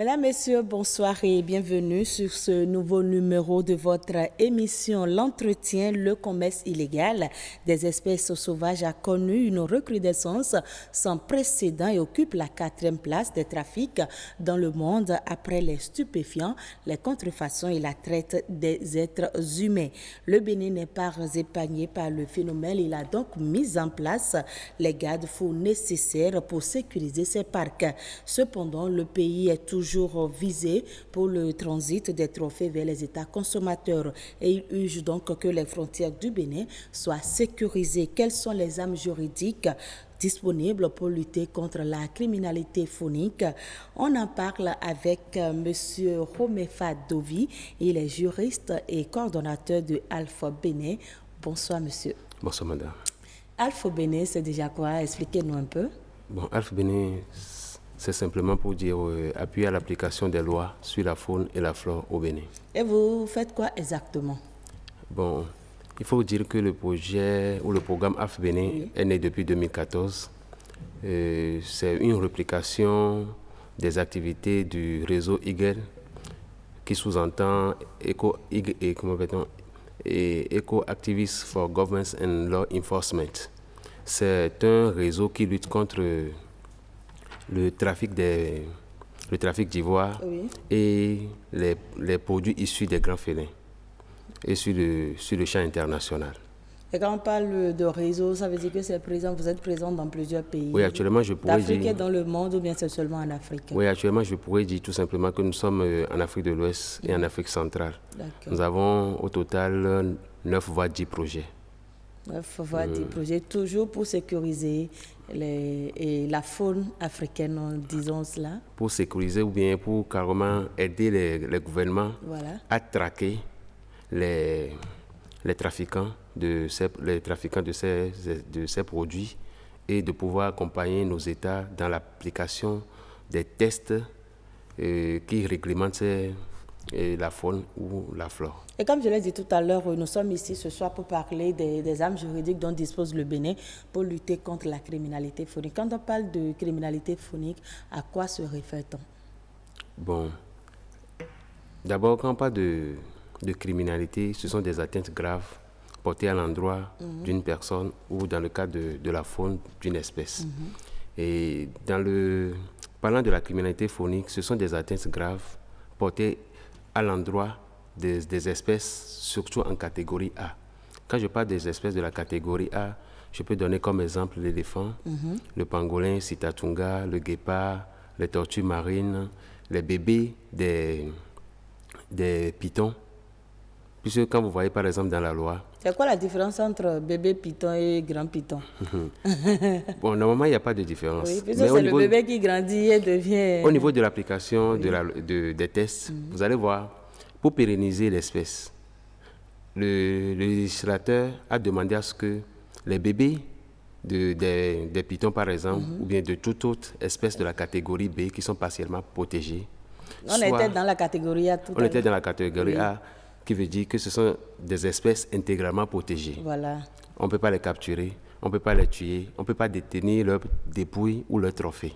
Mesdames, Messieurs, bonsoir et bienvenue sur ce nouveau numéro de votre émission L'entretien, le commerce illégal des espèces sauvages a connu une recrudescence sans précédent et occupe la 4e place des trafics dans le monde après les stupéfiants, les contrefaçons et la traite des êtres humains. Le Bénin n'est pas épargné par le phénomène, il a donc mis en place les garde-fous nécessaires pour sécuriser ses parcs. Cependant, le pays est toujours visé pour le transit des trophées vers les États consommateurs et il urge donc que les frontières du Bénin soient sécurisées. Quelles sont les armes juridiques disponibles pour lutter contre la criminalité phonique? On en parle avec M. Romefa Dovi, il est juriste et coordonnateur de Alpha Bénin. Bonsoir monsieur. Bonsoir madame. Alpha Bénin, c'est déjà quoi? Expliquez-nous un peu. Bon, Alpha Bénin, c'est simplement pour dire appuyer à l'application des lois sur la faune et la flore au Bénin. Et vous faites quoi exactement? Bon, il faut dire que le projet ou le programme Alpha Bénin est né depuis 2014. C'est une réplication des activités du réseau IGEL qui sous-entend Eco Activists for Governance and Law Enforcement. C'est un réseau qui lutte contre le trafic d'ivoire et les produits issus des grands félins et sur le champ international. Et quand on parle de réseau, ça veut dire que vous êtes présent dans plusieurs pays. Oui, actuellement, je pourrais d'Afrique dire... et dans le monde ou bien c'est seulement en Afrique? Oui, actuellement, je pourrais dire tout simplement que nous sommes en Afrique de l'Ouest et en Afrique centrale. Nous avons au total 9 voire 10 projets. 9 voire 10 projets, toujours pour sécuriser la faune africaine, disons cela. Pour sécuriser ou bien pour carrément aider les gouvernements à traquer les trafiquants de ces produits et de pouvoir accompagner nos États dans l'application des tests qui réglementent la faune ou la flore. Et comme je l'ai dit tout à l'heure, nous sommes ici ce soir pour parler des armes juridiques dont dispose le Bénin pour lutter contre la criminalité phonique. Quand on parle de criminalité phonique, à quoi se réfère-t-on? Bon, d'abord, quand on parle de criminalité, ce sont des atteintes graves portées à l'endroit d'une personne ou dans le cadre de la faune d'une espèce. Et parlant de la criminalité phonique, ce sont des atteintes graves portées à l'endroit des espèces, surtout en catégorie A. Quand je parle des espèces de la catégorie A, je peux donner comme exemple l'éléphant, le pangolin, Sitatunga, le guépard, les tortues marines, les bébés des pitons. Puisque quand vous voyez par exemple dans la loi... C'est quoi la différence entre bébé python et grand python? Bon, normalement, il n'y a pas de différence. Oui, puisque c'est le bébé qui grandit et devient... Au niveau de l'application des tests, vous allez voir, pour pérenniser l'espèce, le législateur a demandé à ce que les bébés des pitons, par exemple, ou bien de toute autre espèce de la catégorie B qui sont partiellement protégés. On était dans la catégorie A tout à l'heure. On était dans la catégorie A, qui veut dire que ce sont des espèces intégralement protégées. Voilà. On ne peut pas les capturer, on ne peut pas les tuer, on ne peut pas détenir leurs dépouilles ou leurs trophées.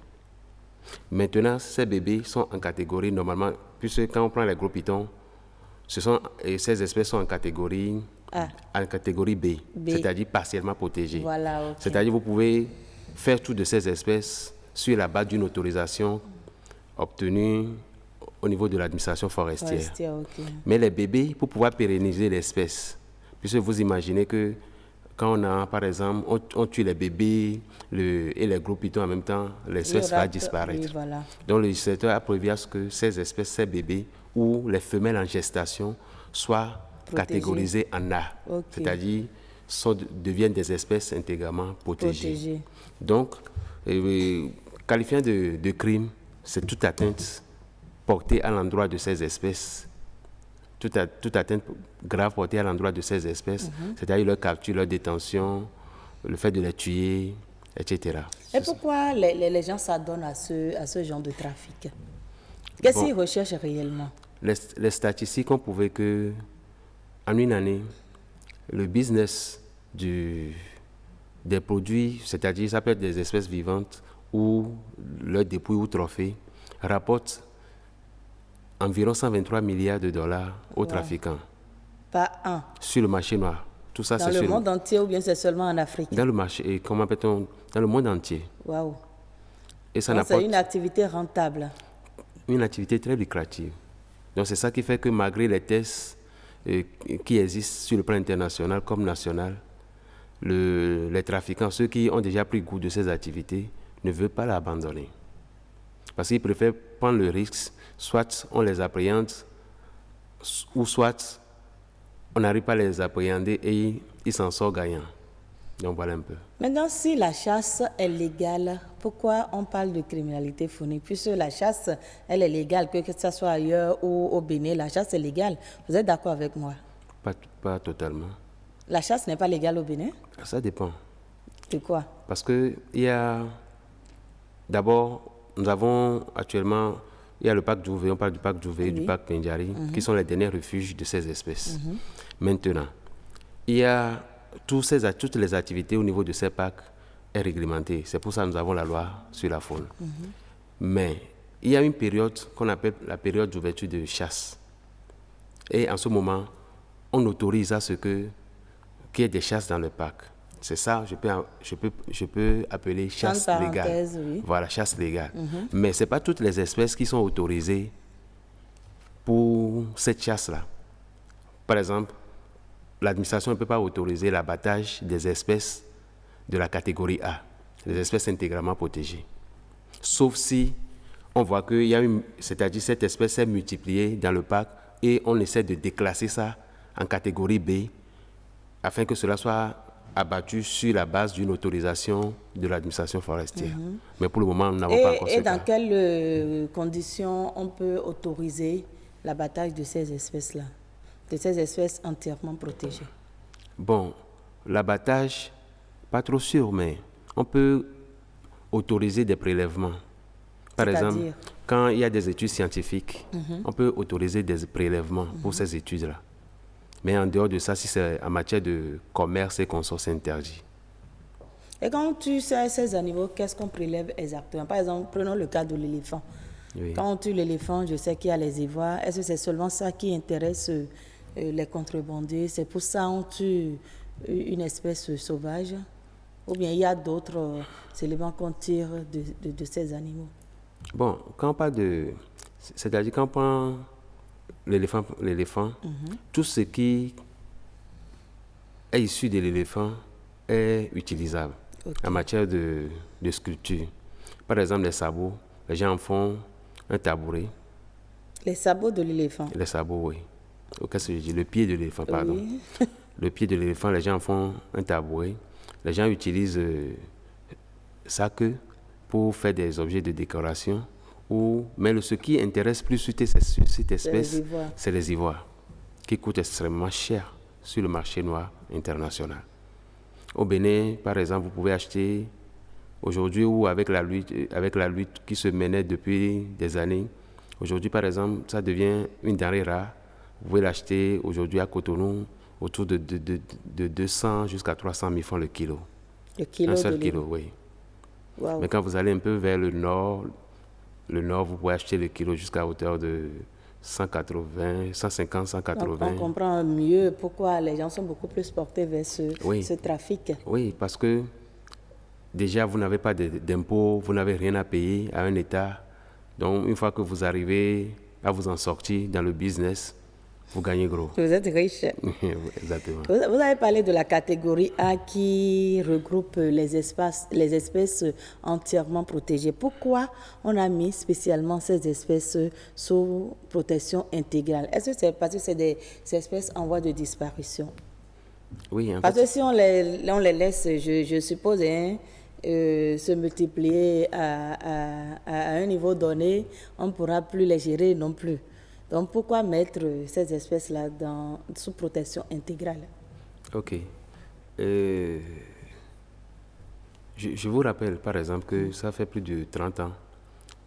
Maintenant, ces bébés sont en catégorie normalement, puisque quand on prend les gros pitons, ces espèces sont en catégorie B. C'est-à-dire partiellement protégées. Voilà, okay. C'est-à-dire que vous pouvez faire tout de ces espèces sur la base d'une autorisation obtenue au niveau de l'administration forestière. Mais les bébés, pour pouvoir pérenniser l'espèce, puisque vous imaginez que quand on a, par exemple, on tue les bébés et les gros pitons en même temps, l'espèce va disparaître. Oui, voilà. Donc le législateur a prévu à ce que ces espèces, ces bébés ou les femelles en gestation soient catégorisées en A. C'est-à-dire deviennent des espèces intégralement protégées. Donc, qualifiant de crime, c'est toute atteinte portée à l'endroit de ces espèces, toute atteinte grave portée à l'endroit de ces espèces, c'est-à-dire leur capture, leur détention, le fait de les tuer, etc. Et pourquoi les gens s'adonnent à ce genre de trafic? Qu'est-ce qu'ils recherchent réellement? Les statistiques ont prouvé que en une année, le business des produits, c'est-à-dire ça peut être des espèces vivantes ou leurs dépouilles ou trophées, rapporte environ 123 milliards de dollars aux Wow. trafiquants Pas un. sur le marché noir. Tout ça, Dans c'est le sur monde entier ou bien c'est seulement en Afrique? dans le marché, et comment appelle-t-on, dans le monde entier. Waouh. Et ça Donc c'est n'apporte une activité rentable. une activité très lucrative. Donc c'est ça qui fait que malgré les tests qui existent sur le plan international comme national, les trafiquants, ceux qui ont déjà pris goût de ces activités, ne veulent pas l'abandonner. Parce qu'ils préfèrent prendre le risque, soit on les appréhende, ou soit on n'arrive pas à les appréhender et ils s'en sortent gagnants. Donc voilà un peu. Maintenant, si la chasse est légale, pourquoi on parle de criminalité fournie? Puisque la chasse, elle est légale, que ce soit ailleurs ou au Bénin, la chasse est légale. Vous êtes d'accord avec moi? Pas totalement. La chasse n'est pas légale au Bénin? Ça dépend. De quoi? Parce que il y a d'abord, nous avons actuellement, il y a le parc Djouvé, on parle du parc Djouvé, du parc Pendjari, qui sont les derniers refuges de ces espèces. Maintenant, il y a toutes les activités au niveau de ces parcs est réglementée. C'est pour ça que nous avons la loi sur la faune. Mais il y a une période qu'on appelle la période d'ouverture de chasse. Et en ce moment, on autorise à ce qu'il y ait des chasses dans le parc. C'est ça, je peux appeler chasse légale. Oui. Voilà, chasse légale. Mais ce n'est pas toutes les espèces qui sont autorisées pour cette chasse-là. Par exemple, l'administration ne peut pas autoriser l'abattage des espèces de la catégorie A, les espèces intégralement protégées. Sauf si on voit qu'il y a c'est-à-dire cette espèce est multipliée dans le parc et on essaie de déclasser ça en catégorie B afin que cela soit abattu sur la base d'une autorisation de l'administration forestière. Mais pour le moment, nous n'avons pas encore ce Et dans cas. quelles conditions on peut autoriser l'abattage de ces espèces-là, de ces espèces entièrement protégées? Bon, l'abattage, pas trop sûr, mais on peut autoriser des prélèvements. Par exemple, C'est-à-dire? quand il y a des études scientifiques, on peut autoriser des prélèvements pour ces études-là. Mais en dehors de ça, si c'est en matière de commerce et consorts, c'est interdit. Et quand tu sais ces animaux, qu'est-ce qu'on prélève exactement? Par exemple, prenons le cas de l'éléphant. Oui. Quand on tue l'éléphant, je sais qu'il y a les ivoires. Est-ce que c'est seulement ça qui intéresse les contrebandiers? C'est pour ça qu'on tue une espèce sauvage? Ou bien il y a d'autres éléments qu'on tire de ces animaux? Bon, quand on parle de... C'est-à-dire quand on prend l'éléphant, tout ce qui est issu de l'éléphant est utilisable en matière de sculpture. Par exemple, les sabots, les gens en font un tabouret. Les sabots de l'éléphant? Les sabots, oui. Qu'est-ce que je dis? Le pied de l'éléphant, pardon. Oui. Le pied de l'éléphant, les gens en font un tabouret. Les gens utilisent sa queue pour faire des objets de décoration. Mais ce qui intéresse plus sur cette espèce, c'est les ivoires, qui coûtent extrêmement cher sur le marché noir international. Au Bénin, par exemple, vous pouvez acheter aujourd'hui ou avec la lutte qui se menait depuis des années. Aujourd'hui, par exemple, ça devient une denrée rare. Vous pouvez l'acheter aujourd'hui à Cotonou autour de 200 jusqu'à 300 000 francs le kilo. Le kilo Un seul kilo, oui. Wow. Mais quand vous allez un peu vers le nord, vous pouvez acheter le kilo jusqu'à hauteur de 180, 150, 180. On comprend mieux pourquoi les gens sont beaucoup plus portés vers ce trafic. Oui, parce que déjà, vous n'avez pas d'impôts, vous n'avez rien à payer à un État. Donc, une fois que vous arrivez à vous en sortir dans le business, vous gagnez gros. Vous êtes riche. Exactement. Vous avez parlé de la catégorie A qui regroupe les espèces entièrement protégées. Pourquoi on a mis spécialement ces espèces sous protection intégrale? Est-ce que c'est parce que c'est des espèces en voie de disparition? Oui, en Parce fait, que si on les laisse, je suppose, se multiplier à un niveau donné, on ne pourra plus les gérer non plus. Donc, pourquoi mettre ces espèces-là sous protection intégrale? ok. Je vous rappelle, par exemple, que ça fait plus de 30 ans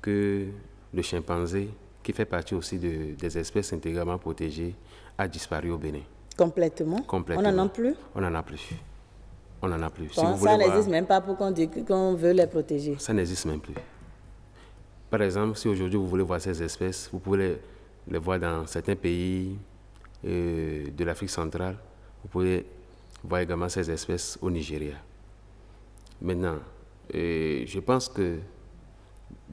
que le chimpanzé, qui fait partie aussi des espèces intégralement protégées, a disparu au Bénin. Complètement? Complètement. On n'en a plus? On n'en a plus. On n'en a plus. Si Bon, vous ça voulez n'existe voir, même pas pour qu'on dise qu'on veut les protéger. ça n'existe même plus. Par exemple, si aujourd'hui vous voulez voir ces espèces, vous pouvez les voir dans certains pays de l'Afrique centrale. Vous pouvez voir également ces espèces au Nigeria. Maintenant, je pense que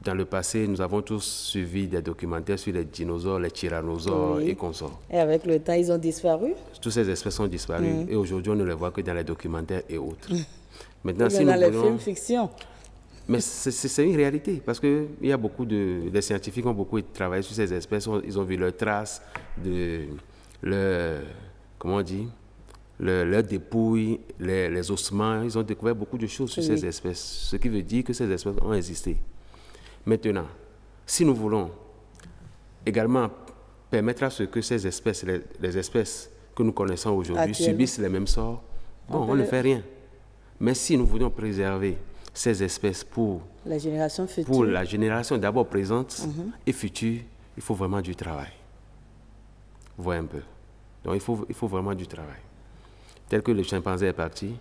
dans le passé, nous avons tous suivi des documentaires sur les dinosaures, les tyrannosaures et consorts. Et avec le temps, ils ont disparu. Toutes ces espèces ont disparu et aujourd'hui, on ne les voit que dans les documentaires et autres. Maintenant, si dans les films fiction. Mais c'est une réalité parce que il y a beaucoup les scientifiques ont beaucoup travaillé sur ces espèces. Ils ont vu leurs traces, comment on dit, leurs dépouilles, les ossements. Ils ont découvert beaucoup de choses sur ces espèces, ce qui veut dire que ces espèces ont existé. Maintenant, si nous voulons également permettre à ce que ces espèces, les espèces que nous connaissons aujourd'hui, subissent les mêmes sorts, bon, on ne fait rien. Mais si nous voulons préserver ces espèces pour la génération future, pour la génération d'abord présente et future, il faut vraiment du travail. Vous voyez un peu. Donc il faut vraiment du travail. Tel que le chimpanzé est parti,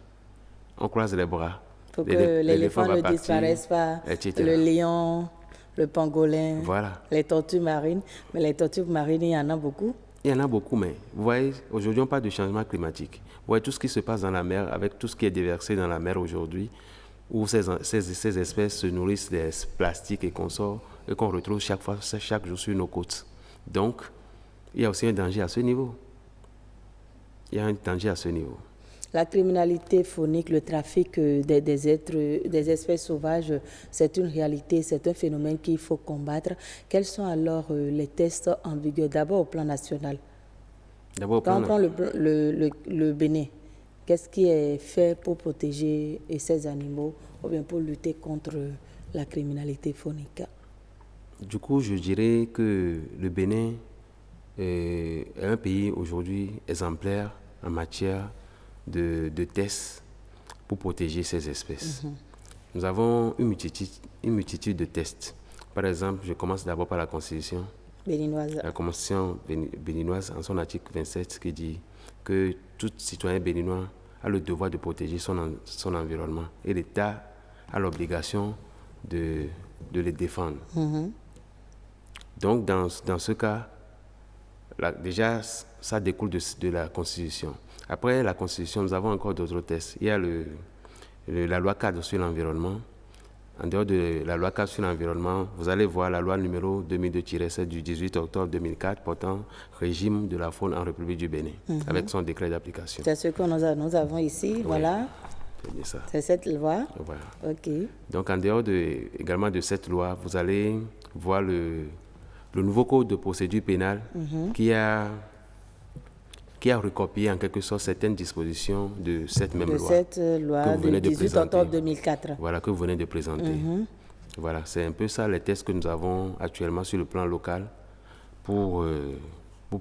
on croise les bras. Pour que l'éléphant ne disparaisse pas, le lion, le pangolin, les tortues marines. Mais les tortues marines, il y en a beaucoup. Il y en a beaucoup, mais vous voyez, aujourd'hui, on parle de changement climatique. Vous voyez tout ce qui se passe dans la mer, avec tout ce qui est déversé dans la mer aujourd'hui, où ces espèces se nourrissent des plastiques et consorts, et qu'on retrouve chaque jour sur nos côtes. Donc, il y a aussi un danger à ce niveau. Il y a un danger à ce niveau. La criminalité faunique, le trafic des espèces sauvages, c'est une réalité, c'est un phénomène qu'il faut combattre. Quels sont alors les tests en vigueur, d'abord au plan national? Quand on prend le Bénin, qu'est-ce qui est fait pour protéger ces animaux ou bien pour lutter contre la criminalité faunique? Du coup, je dirais que le Bénin est un pays aujourd'hui exemplaire en matière de tests pour protéger ces espèces. Nous avons une multitude de tests. Par exemple, je commence d'abord par la Constitution béninoise. La Constitution béninoise, en son article 27, qui dit que tout citoyen béninois a le devoir de protéger son environnement et l'État a l'obligation de les défendre. Donc, dans ce cas, déjà, ça découle de la Constitution. Après la Constitution, nous avons encore d'autres tests. Il y a la loi cadre sur l'environnement. En dehors de la loi cadre sur l'environnement, vous allez voir la loi numéro 2002-7 du 18 octobre 2004 portant régime de la faune en République du Bénin, avec son décret d'application. C'est ce que nous avons ici, voilà. C'est bien ça. C'est cette loi. Voilà. OK. Donc, en dehors également de cette loi, vous allez voir le nouveau code de procédure pénale qui a recopié en quelque sorte certaines dispositions de cette même loi. De cette loi du 18 octobre 2004. Voilà, que vous venez de présenter. Voilà, c'est un peu ça les tests que nous avons actuellement sur le plan local pour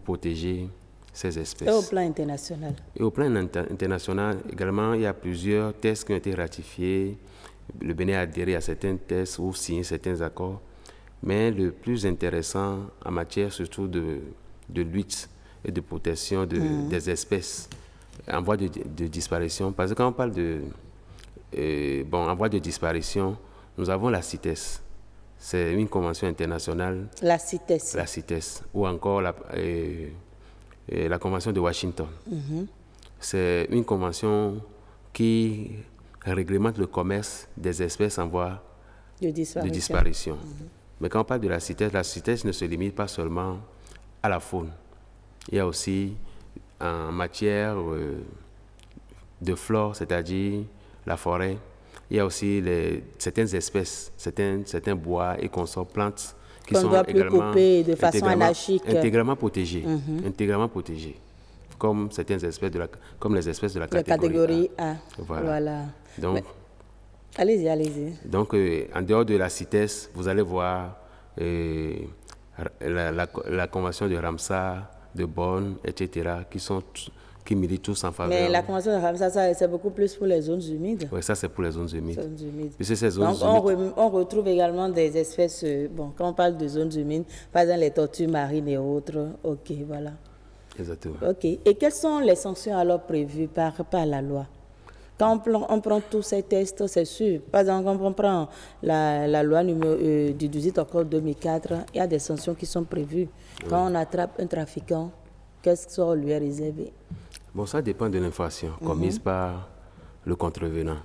protéger ces espèces. Et au plan international? Et au plan international également, il y a plusieurs tests qui ont été ratifiés. Le Bénin a adhéré à certains tests ou signé certains accords. Mais le plus intéressant en matière surtout de lutte et de protection des espèces en voie de disparition. Parce que quand on parle en voie de disparition, nous avons la CITES. C'est une convention internationale. La CITES. La CITES. Ou encore la convention de Washington. C'est une convention qui réglemente le commerce des espèces en voie de disparition. Mais quand on parle de la CITES ne se limite pas seulement à la faune. Il y a aussi en matière de flore, c'est-à-dire la forêt, il y a aussi certaines espèces, certains bois et consorts plantes qui sont également couper de façon anarchique. Intégralement protégées. Intégralement protégées. Comme certaines espèces comme les espèces de la catégorie A. Voilà. Donc, allez-y. Donc, en dehors de la CITES, vous allez voir la convention de Ramsar, de Bonn, etc., qui militent tous en faveur. Mais la convention de Ramsar, c'est beaucoup plus pour les zones humides. Oui, ça c'est pour les zones humides. On retrouve également des espèces, quand on parle de zones humides, par exemple les tortues marines et autres. OK, voilà. Exactement. OK. Et quelles sont les sanctions alors prévues par la loi? Quand on prend tous ces tests, c'est sûr. Par exemple, quand on prend la loi du 18 octobre 2004, il y a des sanctions qui sont prévues. Quand on attrape un trafiquant, qu'est-ce qu'on lui est réservé? Bon, ça dépend de l'infraction commise par le contrevenant.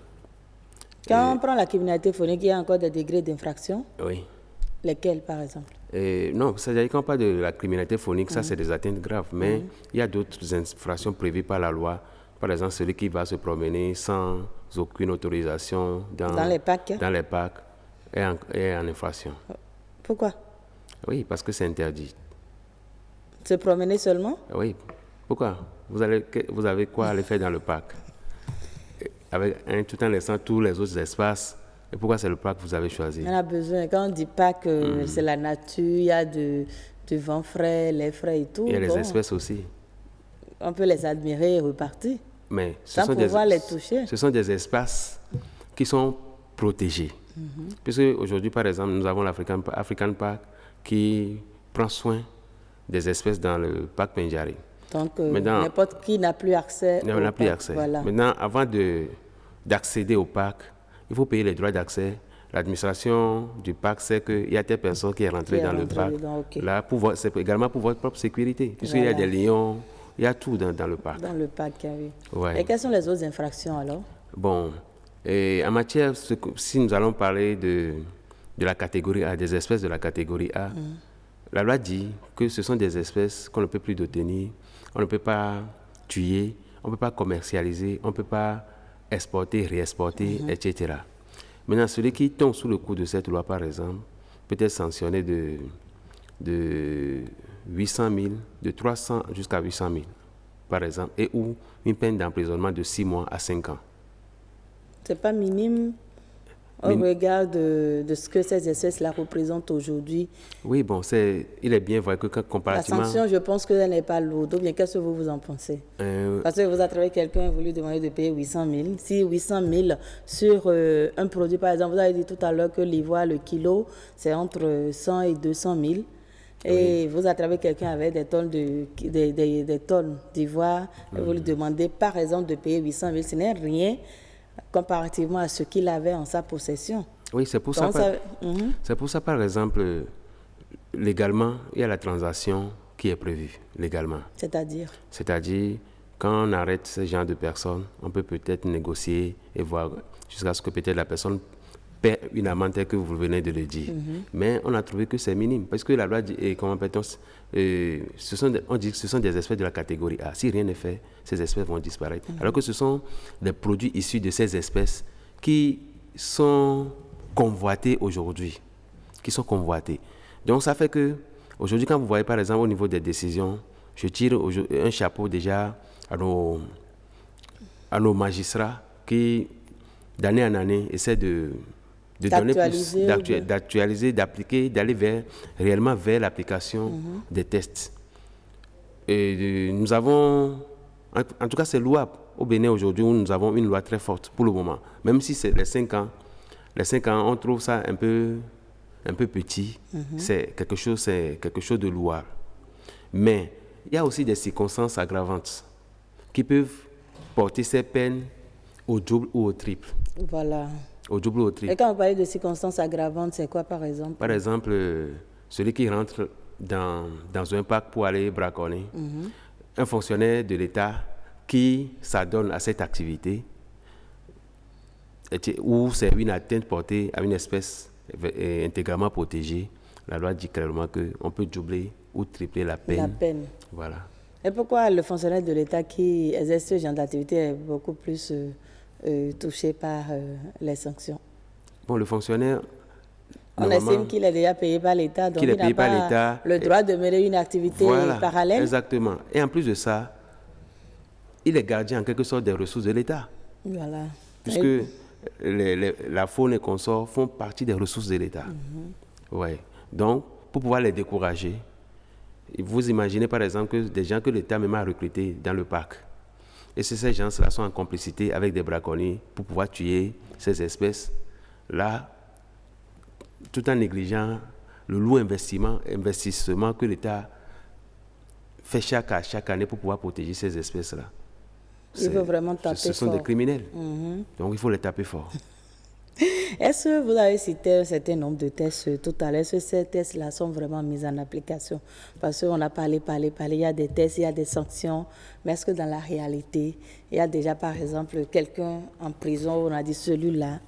Quand on prend la criminalité phonique, il y a encore des degrés d'infraction. Oui. Lesquels, par exemple? Non, c'est-à-dire quand on parle de la criminalité phonique, ça c'est des atteintes graves, mais il y a d'autres infractions prévues par la loi. Par exemple, celui qui va se promener sans aucune autorisation Dans les parcs? Dans les parcs est en infraction. Pourquoi? Oui, parce que c'est interdit. Se promener seulement? Oui. Pourquoi? Vous avez quoi à aller faire dans le parc? Tout en laissant tous les autres espaces. Et pourquoi c'est le parc que vous avez choisi? On a besoin. Quand on dit parc, c'est la nature, il y a du vent frais, les frais et tout. Il y a les espèces aussi. On peut les admirer et repartir. Mais sans pouvoir les toucher. Ce sont des espaces qui sont protégés. Puisque aujourd'hui, par exemple, nous avons l'African Park qui prend soin des espèces dans le parc Pendjari. Donc, n'importe qui n'a plus accès au parc. Voilà. Maintenant, avant d'accéder au parc, il faut payer les droits d'accès. L'administration du parc sait qu'il y a telle personne qui est rentrée dans le parc. Là, c'est également pour votre propre sécurité, puisqu'il y a des lions, il y a tout dans le parc. Dans le parc, oui. Ouais. Et quelles sont les autres infractions alors? Bon, en matière, si nous allons parler de la catégorie A, des espèces de la catégorie A, la loi dit que ce sont des espèces qu'on ne peut plus détenir, on ne peut pas tuer, on ne peut pas commercialiser, on ne peut pas exporter, réexporter, etc. Maintenant, celui qui tombe sous le coup de cette loi, par exemple, peut être sanctionné de 800 000, de 300 jusqu'à 800 000, par exemple, et ou une peine d'emprisonnement de 6 mois à 5 ans. Ce n'est pas minime au regard de ce que ces espèces-là représentent aujourd'hui. Oui, bon, il est bien vrai que comparativement... La sanction, je pense qu'elle n'est pas lourde. Ou bien, qu'est-ce que vous en pensez? Parce que vous attrapez quelqu'un, vous lui demandez de payer 800 000. Si 800 000 sur un produit, par exemple, vous avez dit tout à l'heure que l'ivoire, le kilo, c'est entre 100 et 200 000. Et vous attrapez quelqu'un avec des tonnes d'ivoire, et vous lui demandez, par exemple, de payer 800 000. Ce n'est rien comparativement à ce qu'il avait en sa possession. Oui, c'est pour ça. C'est pour ça, par exemple, légalement, il y a la transaction qui est prévue légalement. C'est-à-dire? C'est-à-dire, quand on arrête ce genre de personnes, on peut peut-être négocier et voir jusqu'à ce que peut-être la personne paie une amende telle que vous venez de le dire. Mais on a trouvé que c'est minime, parce que la loi dit, on dit que ce sont des espèces de la catégorie A. Si rien n'est fait, ces espèces vont disparaître. Alors que ce sont des produits issus de ces espèces qui sont convoités aujourd'hui. Donc ça fait que, aujourd'hui, quand vous voyez par exemple au niveau des décisions, je tire un chapeau déjà à nos magistrats qui, d'année en année, essaient d'actualiser, d'appliquer, d'aller réellement vers l'application des tests. Et nous avons, en tout cas c'est louable. Au Bénin aujourd'hui, nous avons une loi très forte pour le moment. Même si c'est les 5 ans, on trouve ça un peu petit, c'est quelque chose de louable. Mais il y a aussi des circonstances aggravantes qui peuvent porter ces peines au double ou au triple. Voilà. Au double ou au triple. Et quand vous parlez de circonstances aggravantes, c'est quoi par exemple? Par exemple, celui qui rentre dans un parc pour aller braconner, un fonctionnaire de l'État qui s'adonne à cette activité, ou c'est une atteinte portée à une espèce intégralement protégée, la loi dit clairement qu'on peut doubler ou tripler la peine. La peine. Voilà. Et pourquoi le fonctionnaire de l'État qui exerce ce genre d'activité est beaucoup plus touché par les sanctions? Bon, le fonctionnaire... On estime qu'il est déjà payé par l'État, donc il n'a pas le droit de mener une activité parallèle. Exactement. Et en plus de ça, il est gardien en quelque sorte des ressources de l'État. Voilà. Puisque la faune et consorts font partie des ressources de l'État. Ouais. Donc, pour pouvoir les décourager, vous imaginez par exemple que des gens que l'État même a recrutés dans le parc. Et ces gens-là sont en complicité avec des braconniers pour pouvoir tuer ces espèces-là, tout en négligeant le lourd investissement que l'État fait chaque année pour pouvoir protéger ces espèces-là. Il faut vraiment taper fort. Ce sont des criminels. Donc il faut les taper fort. Est-ce que vous avez cité un certain nombre de tests tout à l'heure? Est-ce que ces tests-là sont vraiment mis en application? Parce qu'on a parlé, il y a des tests, il y a des sanctions, mais est-ce que dans la réalité, il y a déjà par exemple quelqu'un en prison où on a dit celui-là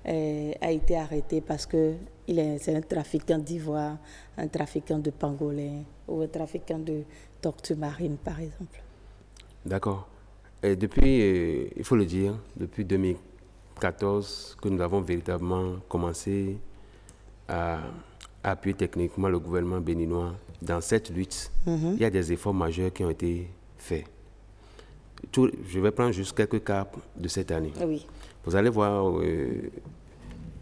a été arrêté parce que c'est un trafiquant d'ivoire, un trafiquant de pangolin ou un trafiquant de tortue marine par exemple? D'accord. Et depuis, il faut le dire, depuis 2014 que nous avons véritablement commencé à appuyer techniquement le gouvernement béninois dans cette lutte. Il y a des efforts majeurs qui ont été faits. Je vais prendre juste quelques cas de cette année. Oui. Vous allez voir,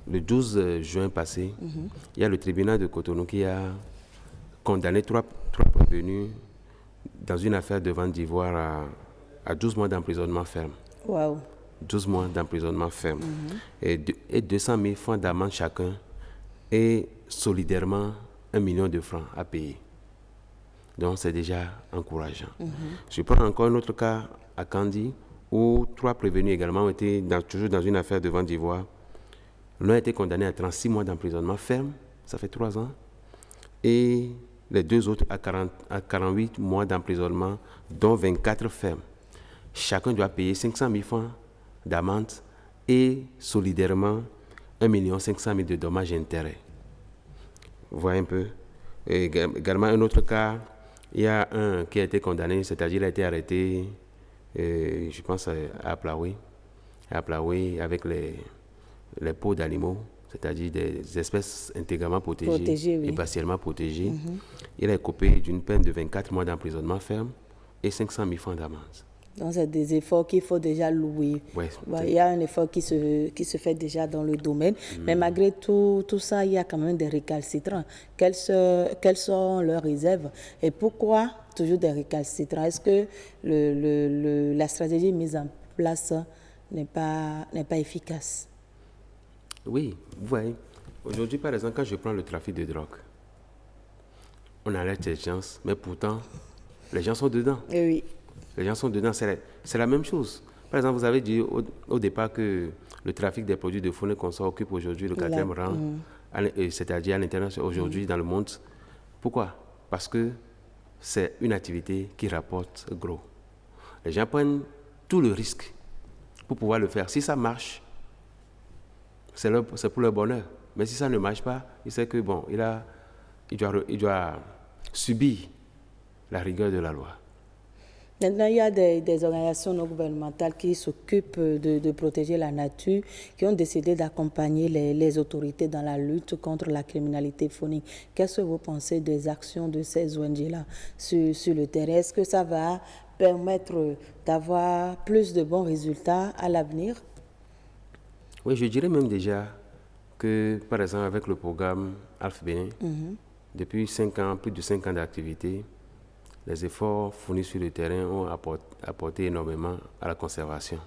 le 12 juin passé, il y a le tribunal de Cotonou qui a condamné trois prévenus dans une affaire de vente d'ivoire à 12 mois d'emprisonnement ferme. Wow. 12 mois d'emprisonnement ferme et 200 000 francs d'amende chacun et solidairement 1 million de francs à payer. Donc c'est déjà encourageant. Je prends encore un autre cas à Kandi où 3 prévenus également ont été toujours dans une affaire de vente d'ivoire. L'un a été condamné à 36 mois d'emprisonnement ferme, ça fait 3 ans, et les 2 autres à 48 mois d'emprisonnement, dont 24 fermes. Chacun doit payer 500 000 francs d'amende et solidairement 1 500 000 de dommages et intérêts. Vous voyez un peu. Et également un autre cas, il y a un qui a été condamné, c'est-à-dire il a été arrêté, je pense à Aplaoui, avec les peaux d'animaux, c'est-à-dire des espèces intégralement protégées oui. Et partiellement protégées. Il a écopé d'une peine de 24 mois d'emprisonnement ferme et 500 000 francs d'amende. Donc, c'est des efforts qu'il faut déjà louer. Ouais, il y a un effort qui se fait déjà dans le domaine. Mais malgré tout ça, il y a quand même des récalcitrants. Quelles sont leurs réserves? Et pourquoi toujours des récalcitrants? Est-ce que la stratégie mise en place n'est pas efficace? Oui, vous voyez. Aujourd'hui, par exemple, quand je prends le trafic de drogue, on arrête les gens, mais pourtant, les gens sont dedans. Et oui. Les gens sont dedans, c'est la même chose. Par exemple, vous avez dit au départ que le trafic des produits de faune et consort occupe aujourd'hui le 4e rang, c'est-à-dire à l'international aujourd'hui dans le monde. Pourquoi? Parce que c'est une activité qui rapporte gros. Les gens prennent tout le risque pour pouvoir le faire. Si ça marche, c'est pour leur bonheur. Mais si ça ne marche pas, il sait que bon, il doit subir la rigueur de la loi. Maintenant, il y a des organisations non gouvernementales qui s'occupent de protéger la nature, qui ont décidé d'accompagner les autorités dans la lutte contre la criminalité faunique. Qu'est-ce que vous pensez des actions de ces ONG-là sur le terrain? Est-ce que ça va permettre d'avoir plus de bons résultats à l'avenir? Oui, je dirais même déjà que, par exemple, avec le programme ALF-Bénin, depuis 5 ans, plus de 5 ans d'activité, les efforts fournis sur le terrain ont apporté énormément à la conservation.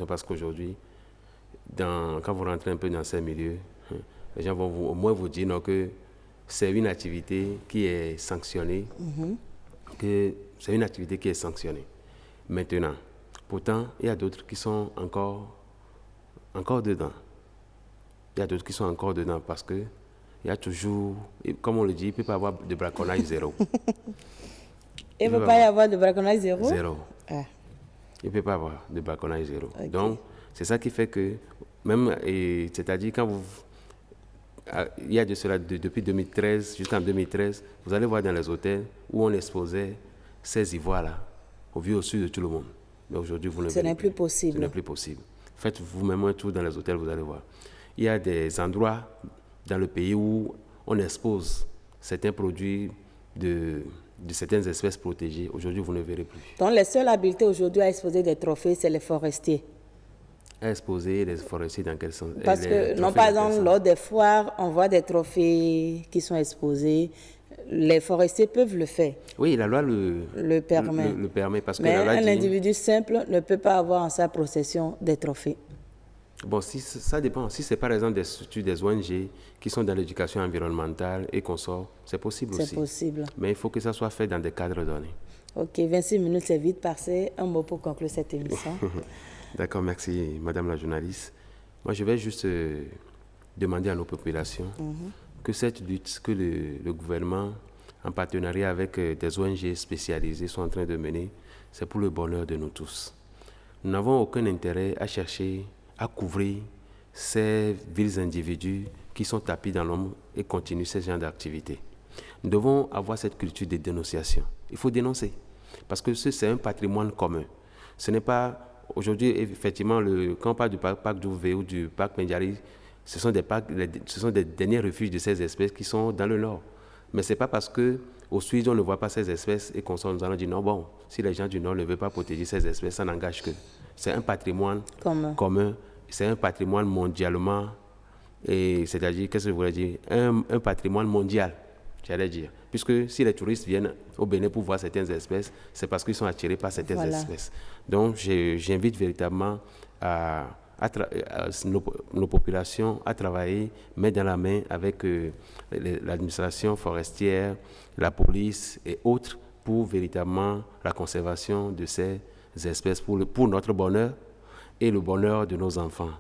Parce qu'aujourd'hui, quand vous rentrez un peu dans ces milieux, les gens vont au moins vous dire non, que c'est une activité qui est sanctionnée. Maintenant, pourtant, il y a d'autres qui sont encore dedans. Parce que il y a toujours, comme on le dit, il ne peut pas y avoir de braconnage zéro. Il ne peut pas y avoir de braconnage zéro? Zéro. Ah. Il ne peut pas y avoir de braconnage zéro. Okay. Donc, c'est ça qui fait que, même, c'est-à-dire quand il y a de cela, depuis 2013, jusqu'en 2013, vous allez voir dans les hôtels où on exposait ces ivoires-là, au vu au sud de tout le monde. Mais aujourd'hui, vous ne Ce n'est plus possible. Ce n'est plus possible. Faites vous-même un tour dans les hôtels, vous allez voir. Il y a des endroits dans le pays où on expose certains produits de certaines espèces protégées. Aujourd'hui, vous ne verrez plus. Donc, les seuls habilités aujourd'hui à exposer des trophées, c'est les forestiers. À exposer les forestiers dans quel sens? Parce que, non, par exemple, lors des foires, on voit des trophées qui sont exposés. Les forestiers peuvent le faire. Oui, la loi le permet. Parce que mais la loi un individu simple ne peut pas avoir en sa possession des trophées. Bon, si, ça dépend. Si c'est par exemple des structures, des ONG qui sont dans l'éducation environnementale et qu'on sort, c'est possible aussi. C'est possible. Mais il faut que ça soit fait dans des cadres donnés. Ok, 26 minutes, c'est vite passé. Un mot pour conclure cette émission. D'accord, merci Madame la journaliste. Moi, je vais juste demander à nos populations que cette lutte que le gouvernement, en partenariat avec des ONG spécialisées, sont en train de mener, c'est pour le bonheur de nous tous. Nous n'avons aucun intérêt à chercher à couvrir ces vils individus qui sont tapis dans l'ombre et continuent ce genre d'activité. Nous devons avoir cette culture de dénonciation. Il faut dénoncer, parce que c'est un patrimoine commun. Ce n'est pas... Aujourd'hui, effectivement, quand on parle du parc d'Ouvé ou du parc Pendjari, ce sont des derniers refuges de ces espèces qui sont dans le nord. Mais ce n'est pas parce qu'au sud, on ne voit pas ces espèces et qu'on sort, nous allons dire non, bon, si les gens du nord ne veulent pas protéger ces espèces, ça n'engage que. C'est un patrimoine commun. C'est un patrimoine mondialement, c'est-à-dire, qu'est-ce que je voulais dire, un patrimoine mondial, j'allais dire. Puisque si les touristes viennent au Bénin pour voir certaines espèces, c'est parce qu'ils sont attirés par certaines espèces. Donc, j'invite véritablement nos populations à travailler main dans la main avec l'administration forestière, la police et autres pour véritablement la conservation de ces espèces pour notre bonheur et le bonheur de nos enfants.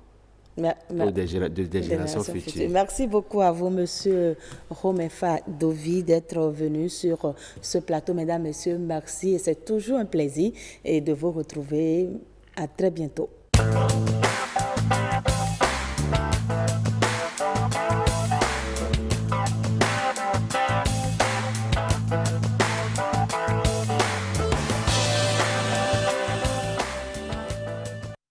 Des générations futures. Merci beaucoup à vous, Monsieur Romefa Dovi, d'être venu sur ce plateau. Mesdames, Messieurs, merci. Et c'est toujours un plaisir de vous retrouver. À très bientôt.